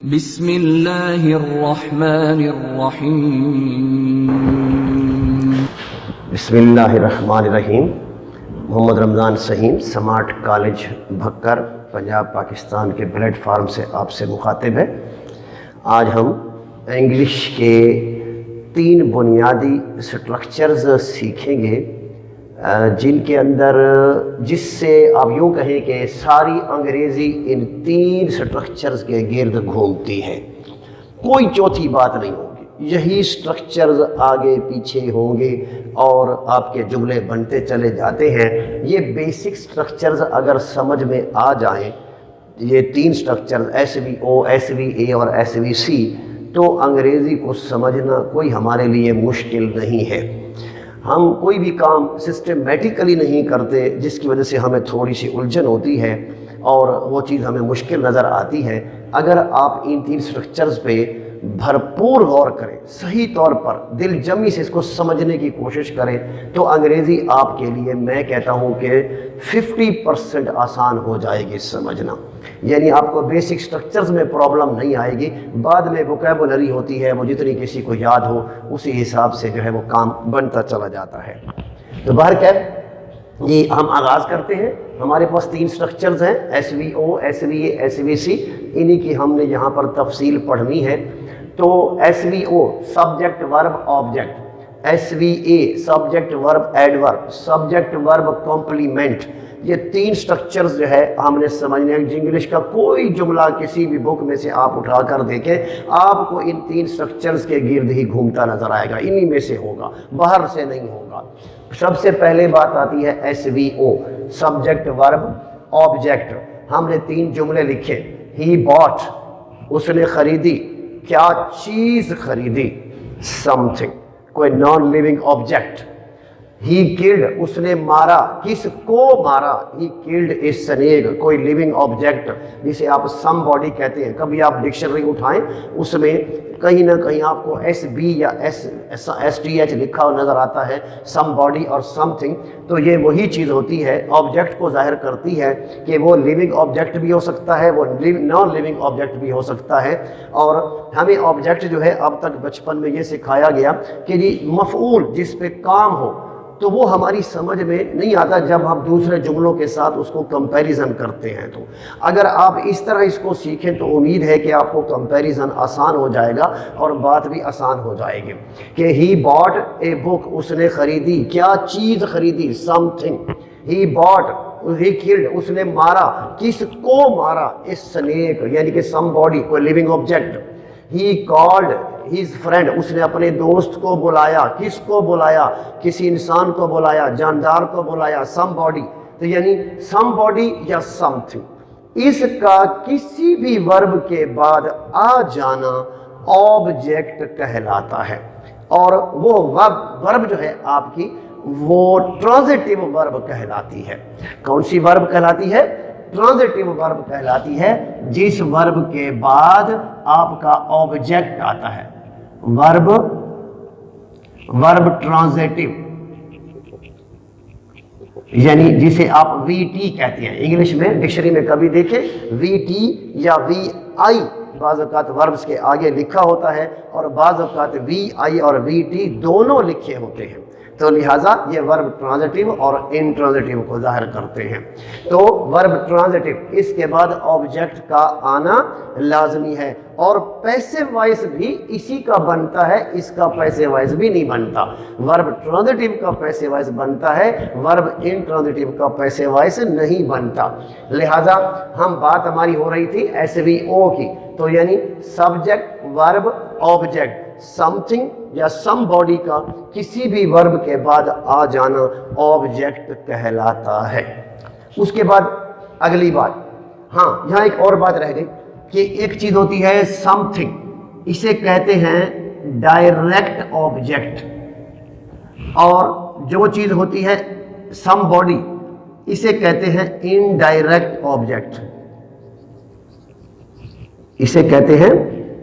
بسم اللہ الرحمن الرحیم۔ بسم اللہ الرحمن الرحیم۔ محمد رمضان سہیم، سمارٹ کالج بھکر، پنجاب پاکستان کے پلیٹ فارم سے آپ سے مخاطب ہے۔ آج ہم انگلش کے 3 بنیادی سٹرکچرز سیکھیں گے جن کے اندر جس سے آپ یوں کہیں کہ ساری انگریزی ان 3 سٹرکچرز کے گرد گھومتی ہے، کوئی چوتھی بات نہیں ہوگی، یہی سٹرکچرز آگے پیچھے ہوں گے اور آپ کے جملے بنتے چلے جاتے ہیں۔ یہ بیسک سٹرکچرز اگر سمجھ میں آ جائیں، یہ 3 سٹرکچرز ایس وی او، ایس وی اے اور ایس وی سی، تو انگریزی کو سمجھنا کوئی ہمارے لیے مشکل نہیں ہے۔ ہم کوئی بھی کام سسٹمیٹیکلی نہیں کرتے جس کی وجہ سے ہمیں تھوڑی سی الجھن ہوتی ہے اور وہ چیز ہمیں مشکل نظر آتی ہے۔ اگر آپ ان 3 سٹرکچرز پہ بھرپور غور کریں، صحیح طور پر دل جمی سے اس کو سمجھنے کی کوشش کریں، تو انگریزی آپ کے لیے میں کہتا ہوں کہ 50% آسان ہو جائے گی سمجھنا۔ یعنی آپ کو بیسک سٹرکچرز میں پرابلم نہیں آئے گی، بعد میں ووکیبولری ہوتی ہے، وہ جتنی کسی کو یاد ہو اسی حساب سے جو ہے وہ کام بنتا چلا جاتا ہے۔ تو بہرکیف یہ ہم آغاز کرتے ہیں۔ ہمارے پاس 3 سٹرکچرز ہیں، ایس وی او، ایس وی اے، ایس وی سی، انہی کی ہم نے یہاں پر تفصیل پڑھنی ہے۔ تو S V O subject verb object, S V A subject verb adverb, subject verb complement, یہ 3 سٹرکچرز جو ہے ہم نے سمجھنے ہیں۔ انگلش کا کوئی جملہ کسی بھی بک میں سے آپ اٹھا کر دیکھیں، آپ کو ان 3 سٹرکچرز کے گرد ہی گھومتا نظر آئے گا، انہی میں سے ہوگا، باہر سے نہیں ہوگا۔ سب سے پہلے بات آتی ہے S V O subject verb object. ہم نے 3 جملے لکھے، ہی باٹ اس نے خریدی، کیا چیز خریدی، سم تھنگ کوئی non living object. He killed اس نے مارا، کس کو مارا، ہی کلڈ اے سنیک کوئی لیونگ آبجیکٹ جسے آپ سم باڈی کہتے ہیں۔ کبھی آپ ڈکشنری اٹھائیں، اس میں کہیں نہ کہیں آپ کو ایس بی یا ایس ٹی ایچ لکھا ہوا نظر آتا ہے، سم باڈی اور سم تھنگ، تو یہ وہی چیز ہوتی ہے، آبجیکٹ کو ظاہر کرتی ہے کہ وہ لیونگ آبجیکٹ بھی ہو سکتا ہے، وہ نان لیونگ آبجیکٹ بھی ہو سکتا ہے۔ اور ہمیں آبجیکٹ جو ہے اب تک بچپن میں یہ سکھایا گیا کہ جی مفعول جس پہ کام ہو، تو وہ ہماری سمجھ میں نہیں آتا جب ہم دوسرے جملوں کے ساتھ اس کو کمپیریزن کرتے ہیں۔ تو اگر آپ اس طرح اس کو سیکھیں تو امید ہے کہ آپ کو کمپیریزن آسان ہو جائے گا اور بات بھی آسان ہو جائے گی کہ ہی باٹ اے بک اس نے خریدی، کیا چیز خریدی، سم تھنگ۔ ہی باٹ ہی کلڈ اس نے مارا، کس کو مارا، اے سنیک یعنی کہ سم باڈی کوئی living object. He called his friend اس نے اپنے دوست کو بلایا، کس کو بلایا، کسی انسان کو بلایا، جاندار کو بلایا، سم باڈی۔ تو یعنی سم باڈی یا سم تھنگ، اس کا کسی بھی ورب کے بعد آ جانا آبجیکٹ کہلاتا ہے۔ اور وہ ورب جو ہے آپ کی وہ ٹرانزٹیو ورب کہلاتی ہے۔ کون سی ورب کہلاتی ہے؟ ٹرانزٹیو ورب کہلاتی ہے، جس ورب کے بعد آپ کا آبجیکٹ آتا ہے۔ ورب ٹرانزٹیو یعنی جسے آپ وی ٹی کہتے ہیں، انگلش میں ڈکشنری میں کبھی دیکھیں وی ٹی یا وی آئی، بعض اوقات وربس کے آگے لکھا ہوتا ہے اور بعض اوقات وی آئی اور وی ٹی دونوں لکھے ہوتے ہیں، تو لہٰذا یہ ورب ٹرانزٹیو اور انٹرانزٹیو کو ظاہر کرتے ہیں۔ تو ورب ٹرانزٹیو اس کے بعد آبجیکٹ کا آنا لازمی ہے، اور پیسو وائس بھی اسی کا بنتا ہے، اس کا پیسو وائس بھی نہیں بنتا۔ ورب ٹرانزٹیو کا پیسو وائس بنتا ہے، ورب انٹرانزٹیو کا پیسو وائس نہیں بنتا۔ لہٰذا بات ہماری ہو رہی تھی ایس وی او کی، تو یعنی subject verb object, some thing یا سم باڈی کا کسی بھی ورب کے بعد آ جانا آبجیکٹ کہلاتا ہے۔ اس کے بعد اگلی بات، یہاں ایک اور بات رہ گئی کہ ایک چیز ہوتی ہے سم تھنگ، اسے کہتے ہیں ڈائریکٹ آبجیکٹ، اور جو چیز ہوتی ہے سم باڈی اسے کہتے ہیں انڈائریکٹ آبجیکٹ، اسے کہتے ہیں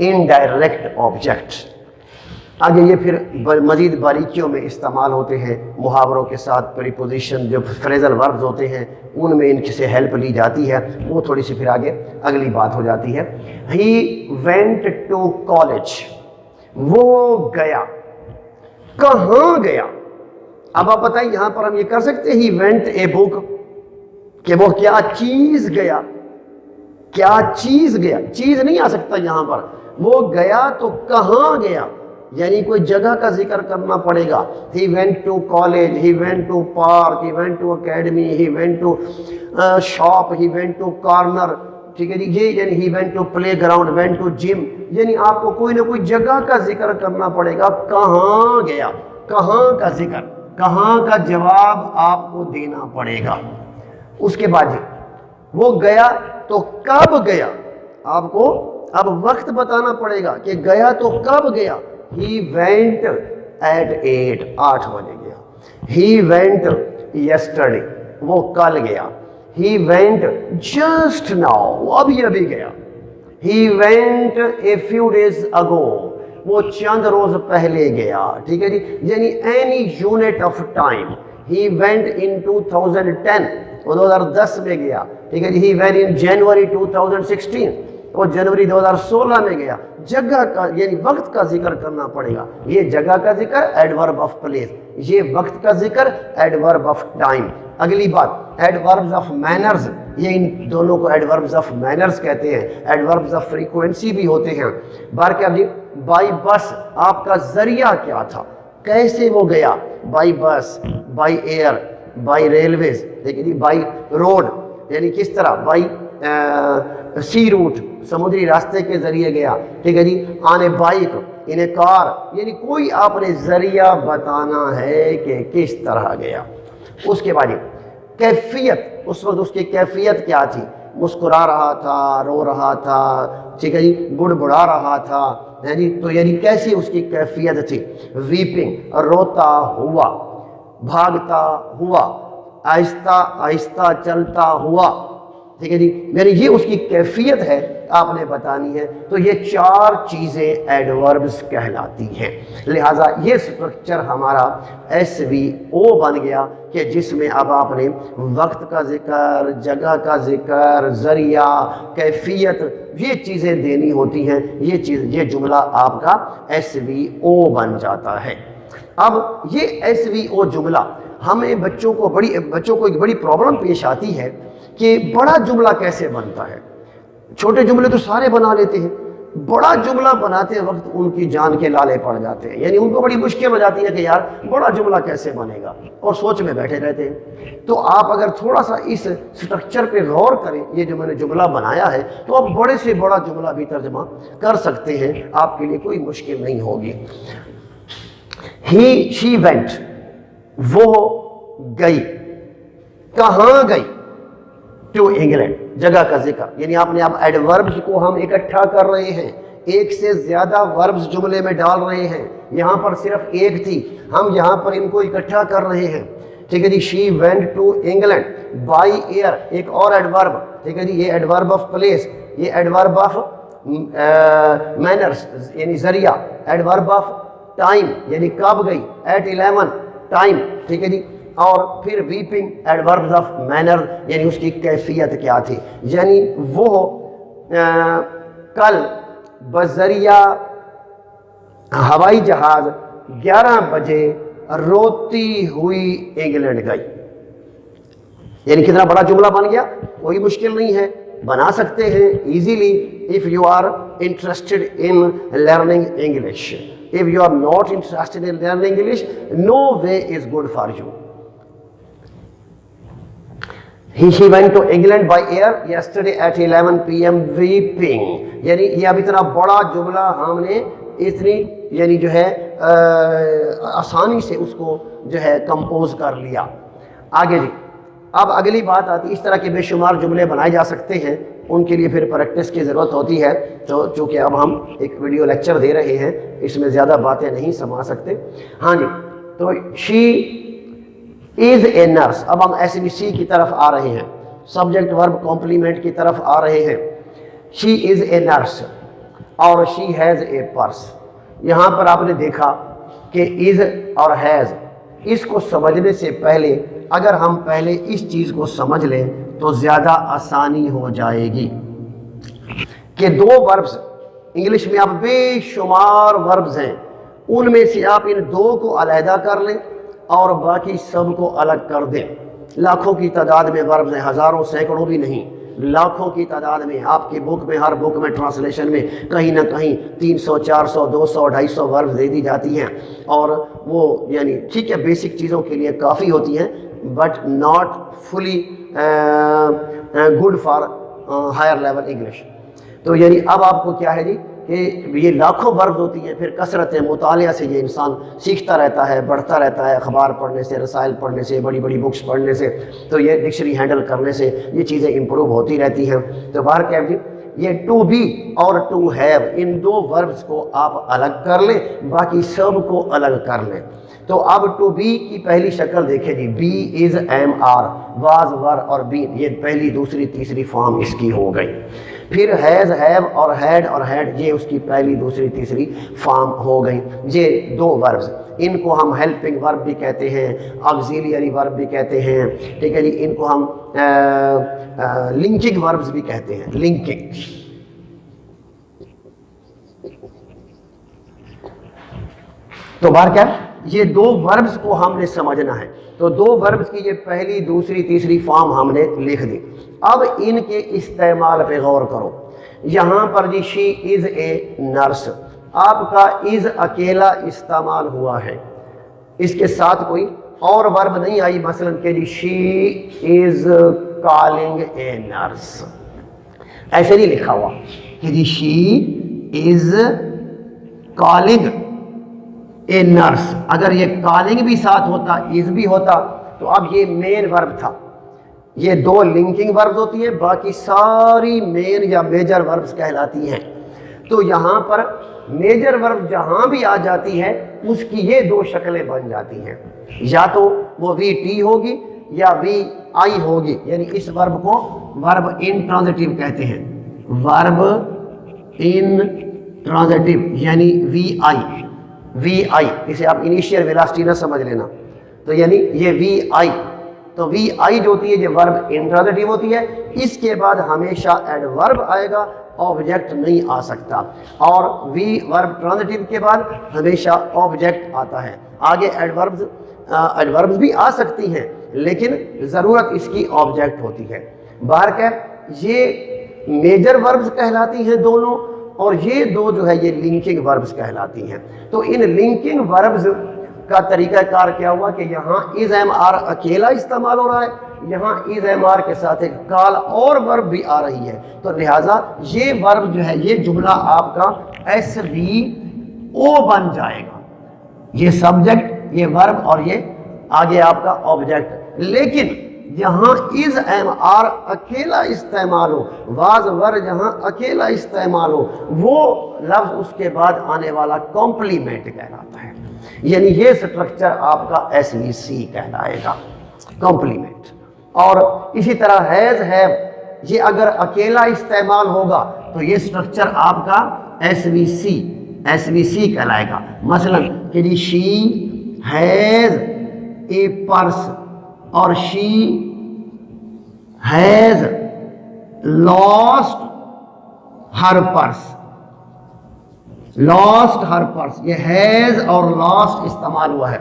انڈائریکٹ آبجیکٹ۔ آگے یہ پھر مزید باریکیوں میں استعمال ہوتے ہیں، محاوروں کے ساتھ پریپوزیشن جو فریزل وربز ہوتے ہیں ان میں ان سے ہیلپ لی جاتی ہے، وہ تھوڑی سی پھر آگے اگلی بات ہو جاتی ہے۔ ہی وینٹ ٹو کالج، وہ گیا، کہاں گیا؟ اب آپ بتائیں یہاں پر ہم یہ کر سکتے ہیں ہی وینٹ اے بک، کہ وہ کیا چیز گیا، کیا چیز گیا، چیز نہیں آ سکتا یہاں پر، وہ گیا تو کہاں گیا، یعنی کوئی جگہ کا ذکر کرنا پڑے گا۔ He went to college, he went to park, he went to academy, he went to shop, he went to corner, ٹھیک ہے جی، یہ یعنی he went to playground, went to gym, یعنی آپ کو کوئی نہ کوئی جگہ کا ذکر کرنا پڑے گا، کہاں گیا، کہاں کا ذکر، کہاں کا جواب آپ کو دینا پڑے گا۔ اس کے بعد وہ گیا تو کب گیا، آپ کو اب وقت بتانا پڑے گا کہ گیا تو کب گیا۔ ہی وینٹ ایٹ 8، 8 بجے گیا۔ ہی وینٹ یسٹرڈے، وہ کل گیا۔ ہی وینٹ جسٹ ناؤ، وہ ابھی ابھی گیا۔ He went a few days ago, وہ چند روز پہلے گیا، ٹھیک ہے جی، یعنی any unit of time. He went in 2010، وہ 2010 میں گیا، ٹھیک ہے جی۔ ہی وینٹ ان جنوری 2016، وہ جنوری 2016 میں گیا۔ جگہ کا یعنی وقت کا ذکر کرنا پڑے گا، یہ جگہ کا ذکر ایڈورب آف پلیس، یہ وقت کا ذکر ایڈورب آف ٹائم۔ اگلی بات ایڈوربز آف مینرز، یہ ان دونوں کو ایڈوربز آف مینرز کہتے ہیں، ایڈوربز آف فریکوینسی بھی ہوتے ہیں۔ بار کیا جی، بائی بس، آپ کا ذریعہ کیا تھا، کیسے وہ گیا، بائی بس، بائی ایئر، بائی ریلویز، دیکھیں جی، بائی روڈ یعنی کس طرح، بائی سی روٹ، سمندری راستے کے ذریعے گیا، ٹھیک ہے جی۔ آن اے بائک، ان اے کار، یعنی کوئی آپ نے ذریعہ بتانا ہے کہ کس طرح گیا۔ اس کے بعد کیفیت، اس وقت اس کی کیفیت کیا تھی، مسکرا رہا تھا، رو رہا تھا، ٹھیک ہے جی، بڑبڑا رہا تھا، ہے جی، تو یعنی کیسی اس کی کیفیت تھی۔ ویپنگ، روتا ہوا، بھاگتا ہوا، آہستہ آہستہ چلتا ہوا، ٹھیک ہے جی، یعنی یہ اس کی کیفیت ہے، آپ نے بتانی ہے۔ تو یہ 4 چیزیں ایڈوربز کہلاتی ہیں، لہٰذا یہ سٹرکچر ہمارا SVO بن گیا کہ جس میں اب آپ نے وقت کا ذکر، جگہ کا ذکر، ذریعہ، کیفیت، یہ چیزیں دینی ہوتی ہیں، یہ جملہ آپ کا SVO بن جاتا ہے۔ اب یہ SVO جملہ ہمیں بچوں کو ایک بڑی پرابلم پیش آتی ہے کہ بڑا جملہ کیسے بنتا ہے۔ چھوٹے جملے تو سارے بنا لیتے ہیں، بڑا جملہ بناتے وقت ان کی جان کے لالے پڑ جاتے ہیں، یعنی ان کو بڑی مشکل ہو جاتی ہے کہ یار بڑا جملہ کیسے بنے گا، اور سوچ میں بیٹھے رہتے ہیں۔ تو آپ اگر تھوڑا سا اس سٹرکچر پہ غور کریں، یہ جو میں نے جملہ بنایا ہے، تو آپ بڑے سے بڑا جملہ بھی ترجمہ کر سکتے ہیں، آپ کے لیے کوئی مشکل نہیں ہوگی۔ شی وینٹ، وہ گئی، کہاں گئی، ٹو انگلینڈ، جگہ کا ذکر، یعنی آپ نے اب ایڈوربز کو ہم اکٹھا کر رہے ہیں، ایک سے زیادہ وربز جملے میں ڈال رہے ہیں، یہاں پر صرف ایک تھی، ہم یہاں پر ان کو اکٹھا کر رہے ہیں، ٹھیک ہے جی۔ She went to England by air, ایک اور ایڈورب، ٹھیک ہے جی، یہ ایڈورب آف پلیس، یہ ایڈورب آف مینرز یعنی ذریعہ، ایڈورب آف ٹائم یعنی کب گئی، ایٹ 11 ٹائم، ٹھیک ہے جی، اور پھر ویپنگ ایڈوربز آف مینر یعنی اس کی کیفیت کیا تھی، یعنی وہ کل بذریعہ ہوائی جہاز 11 بجے روتی ہوئی انگلینڈ گئی۔ یعنی کتنا بڑا جملہ بن گیا، کوئی مشکل نہیں ہے، بنا سکتے ہیں easily if you are interested in learning English. If you are not interested in learning English, no way is good for you. She went to England by air yesterday at 11 p.m. weeping. یعنی یہ اب اتنا بڑا جملہ ہم نے اتنی یعنی جو ہے آسانی سے اس کو جو ہے کمپوز کر لیا۔ آگے جی، اب اگلی بات آتی، اس طرح کے بے شمار جملے بنائے جا سکتے ہیں، ان کے لیے پھر پریکٹس کی ضرورت ہوتی ہے، تو چونکہ اب ہم ایک ویڈیو لیکچر دے رہے ہیں، اس میں زیادہ باتیں نہیں سما سکتے۔ ہاں جی، تو شی از اے نرس، اب ہم SVC کی طرف آ رہے ہیں، سبجیکٹ ورب کمپلیمنٹ کی طرف آ رہے ہیں۔ شی از اے نرس اور شی ہیز اے پرس، یہاں پر آپ نے دیکھا کہ از اور ہیز، اس کو سمجھنے سے پہلے اگر ہم پہلے اس چیز کو سمجھ لیں تو زیادہ آسانی ہو جائے گی کہ دو وربز، انگلش میں آپ بے شمار وربز ہیں، ان میں سے آپ ان دو کو علیحدہ کر لیں اور باقی سب کو الگ کر دیں۔ لاکھوں کی تعداد میں وربز ہیں، ہزاروں سینکڑوں بھی نہیں، لاکھوں کی تعداد میں آپ کی بک میں، ہر بک میں ٹرانسلیشن میں کہیں نہ کہیں 300 400 200 250 وربز دے دی جاتی ہیں، اور وہ یعنی ٹھیک ہے بیسک چیزوں کے لیے کافی ہوتی ہیں but not fully good for higher level English. تو یعنی اب آپ کو کیا ہے جی کہ یہ لاکھوں وربز ہوتی ہیں، پھر کثرت مطالعہ سے یہ انسان سیکھتا رہتا ہے، بڑھتا رہتا ہے، اخبار پڑھنے سے، رسائل پڑھنے سے، بڑی بڑی بکس پڑھنے سے، تو یہ ڈکشنری ہینڈل کرنے سے یہ چیزیں امپروو ہوتی رہتی ہیں۔ تو باہر کیا جی یہ ٹو بی اور ٹو ہیو، ان دو وربز کو آپ الگ کر لیں، باقی سب کو الگ کر لیں۔ تو اب ٹو بی کی پہلی شکل دیکھیں جی، be is am are, was were اور بین، یہ پہلی دوسری تیسری فارم اس کی ہو گئی۔ پھر ہیز ہیو اور ہیڈ یہ اس کی پہلی دوسری تیسری فارم ہو گئی۔ یہ دو وربز، ان کو ہم ہیلپنگ ورب بھی کہتے ہیں، آگزیلیری ورب بھی کہتے ہیں، ٹھیک ہے جی، ان کو ہم لنکنگ وربز بھی کہتے ہیں، لنکنگ۔ تو بار کیا یہ دو وربز کو ہم نے سمجھنا ہے، تو دو وربز کی یہ پہلی دوسری تیسری فارم ہم نے لکھ دی۔ اب ان کے استعمال پہ غور کرو۔ یہاں پر جی شی از اے نرس، آپ کا از اکیلا استعمال ہوا ہے، اس کے ساتھ کوئی اور ورب نہیں آئی، مثلا کہ جی شی از کالنگ اے نرس، ایسے نہیں لکھا ہوا کہ جی شی از کالنگ اے نرس۔ اگر یہ کالنگ بھی ساتھ ہوتا، از بھی ہوتا، تو اب یہ مین ورب تھا۔ یہ دو لنکنگ وربز ہوتی ہیں، باقی ساری مین یا میجر وربز کہلاتی ہیں۔ تو یہاں پر میجر ورب جہاں بھی آ جاتی ہے اس کی یہ دو شکلیں بن جاتی ہیں، یا تو وہ وی ٹی ہوگی یا وی آئی ہوگی، یعنی اس ورب کو ورب ان ٹرانزٹیو کہتے ہیں، ورب ان ٹرانزٹیو یعنی وی آئی، وی آئی اسے آپ انیشیل ویلاسٹی نہ سمجھ لینا، تو یعنی یہ وی آئی، تو وی آئی جو ہوتی ہے یہ ورب انٹرانزٹیو ہوتی ہے، اس کے بعد ہمیشہ ایڈورب آئے گا، آبجیکٹ نہیں آ سکتا، اور وی ورب ٹرانزٹیو کے بعد ہمیشہ آبجیکٹ آتا ہے۔ آگے ایڈوربز بھی آ سکتی ہیں لیکن ضرورت اس کی آبجیکٹ ہوتی ہے۔ باہر کیا یہ میجر وربز کہلاتی ہیں دونوں، اور یہ دو جو ہے یہ لنکنگ وربز کہلاتی ہیں۔ تو ان لنکنگ وربز کا طریقہ کار کیا ہوا کہ یہاں از ایم آر اکیلا استعمال ہو رہا ہے، یہاں از ایم آر کے ساتھ ایک کال اور ورب بھی آ رہی ہے، تو لہٰذا یہ ورب جو ہے یہ جملہ آپ کا ایس وی او بن جائے گا، یہ سبجیکٹ، یہ ورب اور یہ آگے آپ کا آبجیکٹ۔ لیکن جہاں از ایم آر اکیلا استعمال ہو، واز ور جہاں اکیلا استعمال ہو، وہ لفظ اس کے بعد آنے والا کمپلیمنٹ کہلاتا ہے، یعنی یہ سٹرکچر آپ کا ایس وی سی کہلائے گا، کمپلیمنٹ۔ اور اسی طرح ہیز ہیو یہ اگر اکیلا استعمال ہوگا تو یہ سٹرکچر آپ کا ایس وی سی کہلائے گا۔ مثلا کہ جی شی ہیز اے پرس اور she has lost her purse, lost her purse, یہ ہیز اور لاسٹ استعمال ہوا ہے،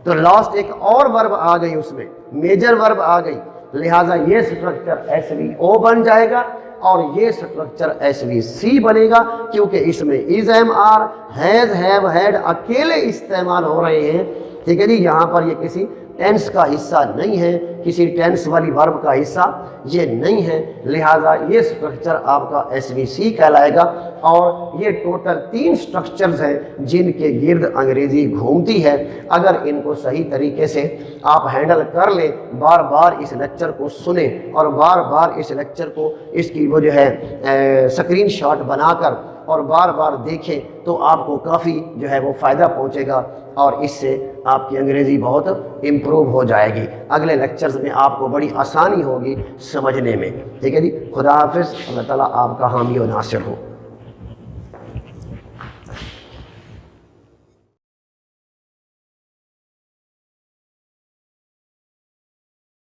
تو لاسٹ ایک اور ورب آ گئی، اس میں میجر ورب آ گئی، لہٰذا یہ سٹرکچر ایس وی او بن جائے گا اور یہ سٹرکچر ایس وی سی بنے گا، کیونکہ اس میں is am are has have had اکیلے استعمال ہو رہے ہیں، ٹھیک ہے جی، یہاں پر یہ کسی ٹینس کا حصہ نہیں ہے، کسی ٹینس والی ورب کا حصہ یہ نہیں ہے، لہٰذا یہ سٹرکچر آپ کا ایس وی سی کہلائے گا۔ اور یہ ٹوٹل 3 سٹرکچرز ہیں جن کے گرد انگریزی گھومتی ہے، اگر ان کو صحیح طریقے سے آپ ہینڈل کر لیں، بار بار اس لیکچر کو سنیں اور بار بار اس لیکچر کو اس کی وہ جو ہے اسکرین شاٹ بنا کر اور بار بار دیکھیں، تو آپ کو کافی جو ہے وہ فائدہ پہنچے گا اور اس سے آپ کی انگریزی بہت امپروو ہو جائے گی۔ اگلے لیکچرز میں آپ کو بڑی آسانی ہوگی سمجھنے میں، ٹھیک ہے جی۔ خدا حافظ، اللہ تعالیٰ آپ کا حامی و ناصر ہو۔